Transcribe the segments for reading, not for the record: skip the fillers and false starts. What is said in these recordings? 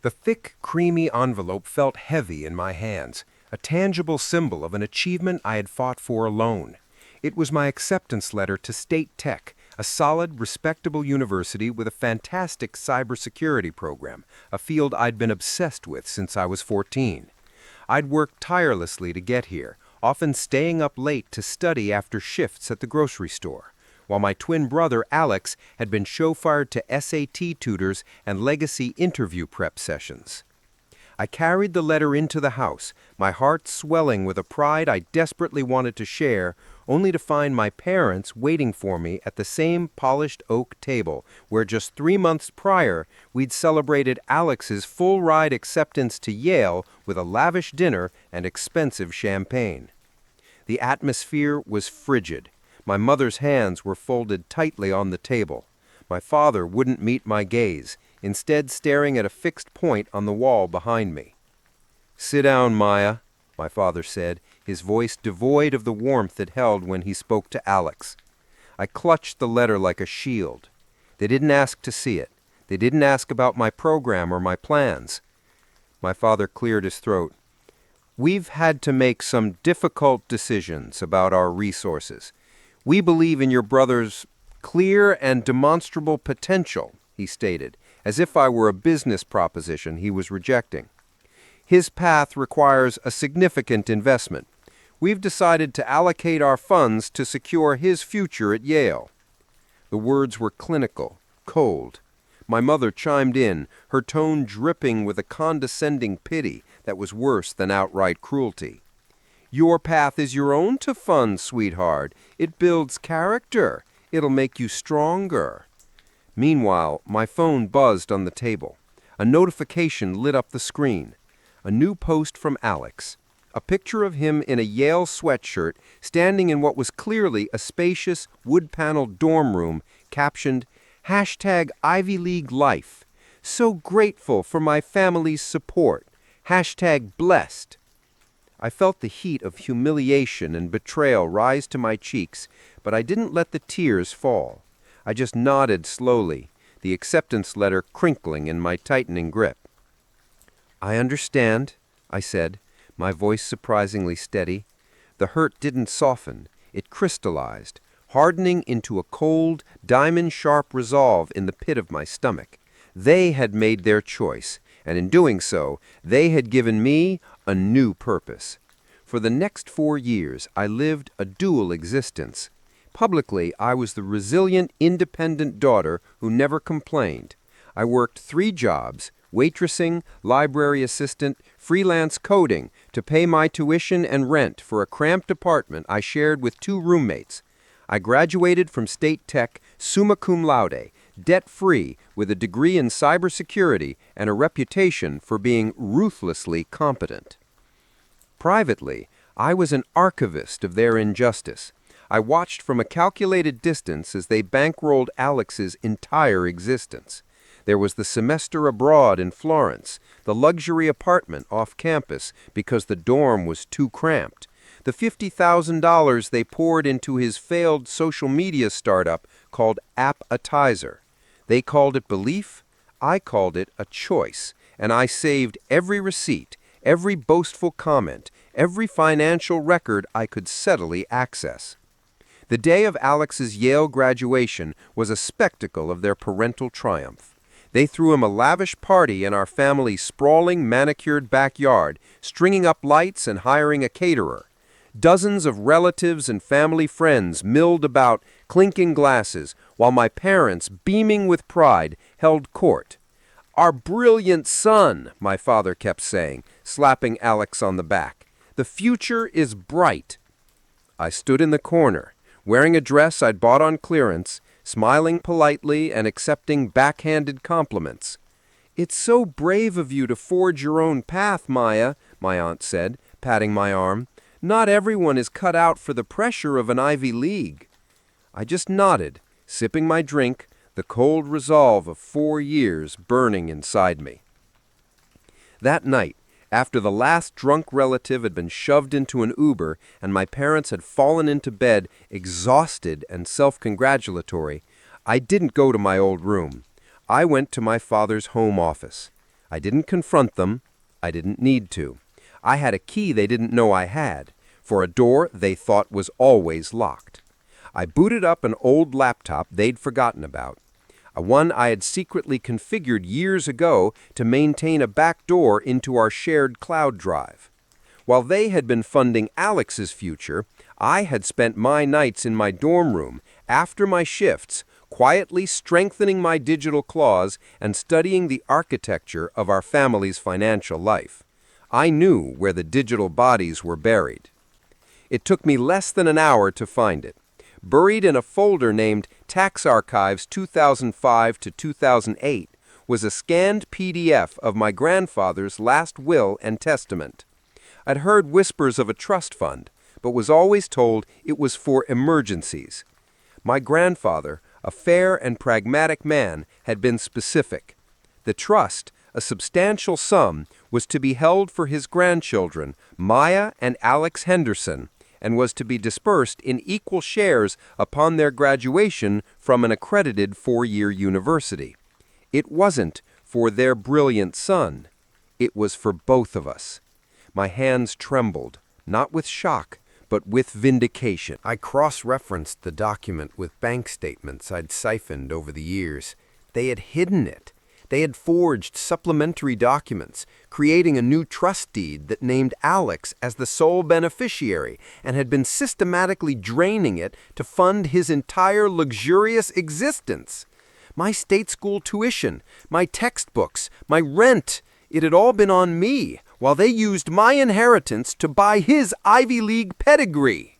The thick, creamy envelope felt heavy in my hands, a tangible symbol of an achievement I had fought for alone. It was my acceptance letter to State Tech, a solid, respectable university with a fantastic cybersecurity program, a field I'd been obsessed with since I was 14. I'd worked tirelessly to get here, often staying up late to study after shifts at the grocery store, while my twin brother Alex had been chauffeured to SAT tutors and legacy interview prep sessions. I carried the letter into the house, my heart swelling with a pride I desperately wanted to share, only to find my parents waiting for me at the same polished oak table where just 3 months prior we'd celebrated Alex's full-ride acceptance to Yale with a lavish dinner and expensive champagne. The atmosphere was frigid. My mother's hands were folded tightly on the table. My father wouldn't meet my gaze, instead staring at a fixed point on the wall behind me. "Sit down, Maya," my father said, his voice devoid of the warmth it held when he spoke to Alex. I clutched the letter like a shield. They didn't ask to see it. They didn't ask about my program or my plans. My father cleared his throat. "We've had to make some difficult decisions about our resources. We believe in your brother's clear and demonstrable potential," he stated, as if I were a business proposition he was rejecting. "His path requires a significant investment. We've decided to allocate our funds to secure his future at Yale." The words were clinical, cold. My mother chimed in, her tone dripping with a condescending pity that was worse than outright cruelty. "Your path is your own to fund, sweetheart. It builds character. It'll make you stronger." Meanwhile, my phone buzzed on the table. A notification lit up the screen. A new post from Alex. A picture of him in a Yale sweatshirt, standing in what was clearly a spacious, wood-paneled dorm room, captioned, #Ivy League Life. So grateful for my family's support. #blessed. I felt the heat of humiliation and betrayal rise to my cheeks, but I didn't let the tears fall. I just nodded slowly, the acceptance letter crinkling in my tightening grip. "I understand," I said, my voice surprisingly steady. The hurt didn't soften. It crystallized, hardening into a cold, diamond-sharp resolve in the pit of my stomach. They had made their choice, and in doing so, they had given me a new purpose. For the next 4 years, I lived a dual existence. Publicly, I was the resilient, independent daughter who never complained. I worked 3 jobs, waitressing, library assistant, freelance coding, to pay my tuition and rent for a cramped apartment I shared with 2 roommates. I graduated from State Tech summa cum laude, debt-free, with a degree in cybersecurity and a reputation for being ruthlessly competent. Privately, I was an archivist of their injustice. I watched from a calculated distance as they bankrolled Alex's entire existence. There was the semester abroad in Florence, the luxury apartment off campus because the dorm was too cramped, the $50,000 they poured into his failed social media startup called AmItheJerk. They called it belief, I called it a choice, and I saved every receipt, every boastful comment, every financial record I could steadily access. The day of Alex's Yale graduation was a spectacle of their parental triumph. They threw him a lavish party in our family's sprawling, manicured backyard, stringing up lights and hiring a caterer. Dozens of relatives and family friends milled about, clinking glasses, while my parents, beaming with pride, held court. "Our brilliant son," my father kept saying, slapping Alex on the back. "The future is bright." I stood in the corner, wearing a dress I'd bought on clearance, smiling politely and accepting backhanded compliments. "It's so brave of you to forge your own path, Maya," my aunt said, patting my arm. "Not everyone is cut out for the pressure of an Ivy League." I just nodded, sipping my drink, the cold resolve of 4 years burning inside me. That night, after the last drunk relative had been shoved into an Uber and my parents had fallen into bed exhausted and self-congratulatory, I didn't go to my old room. I went to my father's home office. I didn't confront them. I didn't need to. I had a key they didn't know I had, for a door they thought was always locked. I booted up an old laptop they'd forgotten about, one I had secretly configured years ago to maintain a backdoor into our shared cloud drive. While they had been funding Alex's future, I had spent my nights in my dorm room, after my shifts, quietly strengthening my digital claws and studying the architecture of our family's financial life. I knew where the digital bodies were buried. It took me less than an hour to find it. Buried in a folder named Tax Archives 2005 to 2008 was a scanned PDF of my grandfather's last will and testament. I'd heard whispers of a trust fund, but was always told it was for emergencies. My grandfather, a fair and pragmatic man, had been specific. The trust, a substantial sum, was to be held for his grandchildren, Maya and Alex Henderson, and was to be dispersed in equal shares upon their graduation from an accredited 4-year university. It wasn't for their brilliant son. It was for both of us. My hands trembled, not with shock, but with vindication. I cross-referenced the document with bank statements I'd siphoned over the years. They had hidden it. They had forged supplementary documents, creating a new trust deed that named Alex as the sole beneficiary and had been systematically draining it to fund his entire luxurious existence. My state school tuition, my textbooks, my rent, it had all been on me, while they used my inheritance to buy his Ivy League pedigree.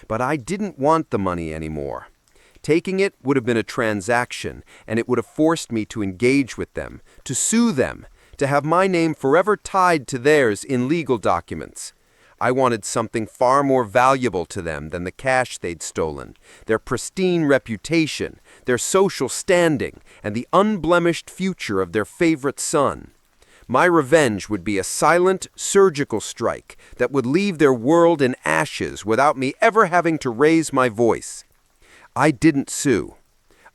But I didn't want the money anymore. Taking it would have been a transaction, and it would have forced me to engage with them, to sue them, to have my name forever tied to theirs in legal documents. I wanted something far more valuable to them than the cash they'd stolen, their pristine reputation, their social standing, and the unblemished future of their favorite son. My revenge would be a silent, surgical strike that would leave their world in ashes without me ever having to raise my voice. I didn't sue.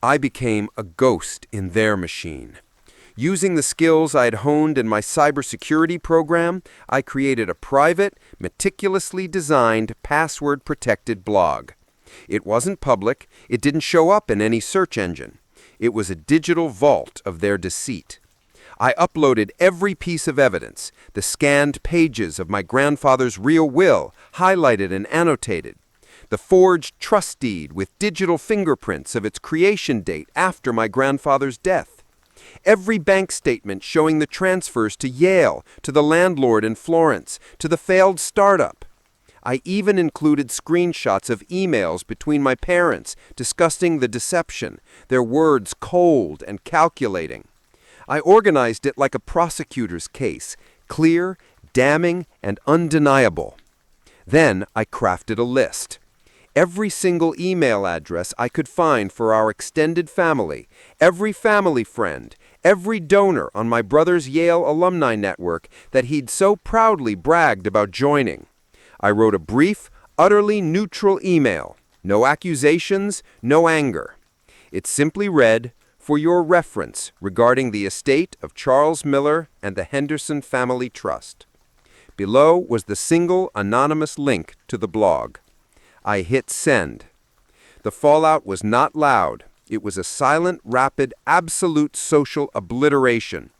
I became a ghost in their machine. Using the skills I had honed in my cybersecurity program, I created a private, meticulously designed, password-protected blog. It wasn't public. It didn't show up in any search engine. It was a digital vault of their deceit. I uploaded every piece of evidence, the scanned pages of my grandfather's real will, highlighted and annotated, the forged trust deed with digital fingerprints of its creation date after my grandfather's death, every bank statement showing the transfers to Yale, to the landlord in Florence, to the failed startup. I even included screenshots of emails between my parents discussing the deception, their words cold and calculating. I organized it like a prosecutor's case, clear, damning, and undeniable. Then I crafted a list. Every single email address I could find for our extended family, every family friend, every donor on my brother's Yale alumni network that he'd so proudly bragged about joining. I wrote a brief, utterly neutral email. No accusations, no anger. It simply read, "For your reference regarding the estate of Charles Miller and the Henderson Family Trust." Below was the single anonymous link to the blog. I hit send. The fallout was not loud. It was a silent, rapid, absolute social obliteration.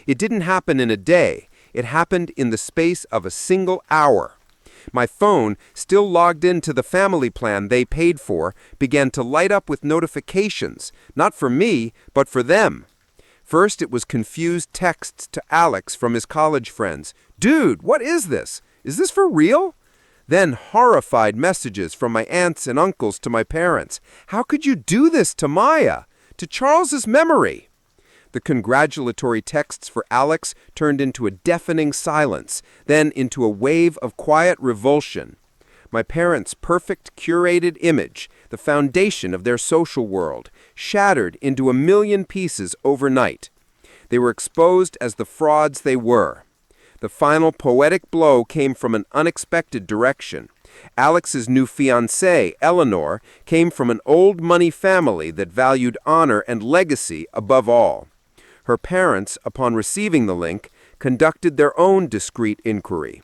It didn't happen in a day. It happened in the space of a single hour. My phone, still logged into the family plan they paid for, began to light up with notifications, not for me, but for them. First, it was confused texts to Alex from his college friends. "Dude, what is this? Is this for real?" Then horrified messages from my aunts and uncles to my parents. "How could you do this to Maya? To Charles's memory?" The congratulatory texts for Alex turned into a deafening silence, then into a wave of quiet revulsion. My parents' perfect curated image, the foundation of their social world, shattered into a million pieces overnight. They were exposed as the frauds they were. The final poetic blow came from an unexpected direction. Alex's new fiancée, Eleanor, came from an old money family that valued honor and legacy above all. Her parents, upon receiving the link, conducted their own discreet inquiry.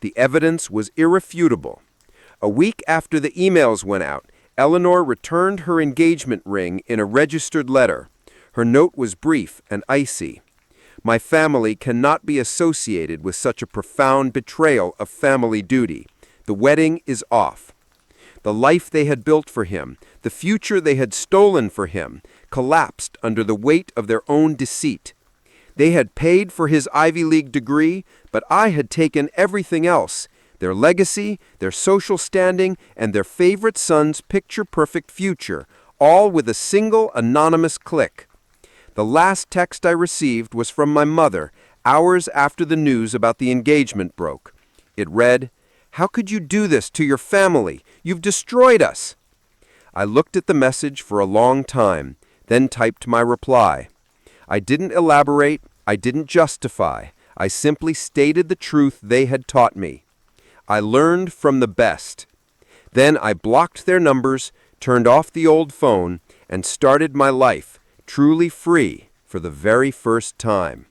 The evidence was irrefutable. A week after the emails went out, Eleanor returned her engagement ring in a registered letter. Her note was brief and icy. My family cannot be associated with such a profound betrayal of family duty. The wedding is off. The life they had built for him, the future they had stolen for him, collapsed under the weight of their own deceit. They had paid for his Ivy League degree, but I had taken everything else, their legacy, their social standing, and their favorite son's picture-perfect future, all with a single anonymous click. The last text I received was from my mother, hours after the news about the engagement broke. It read, "How could you do this to your family? You've destroyed us." I looked at the message for a long time, then typed my reply. I didn't elaborate, I didn't justify. I simply stated the truth they had taught me. I learned from the best. Then I blocked their numbers, turned off the old phone, and started my life, truly free, for the very first time.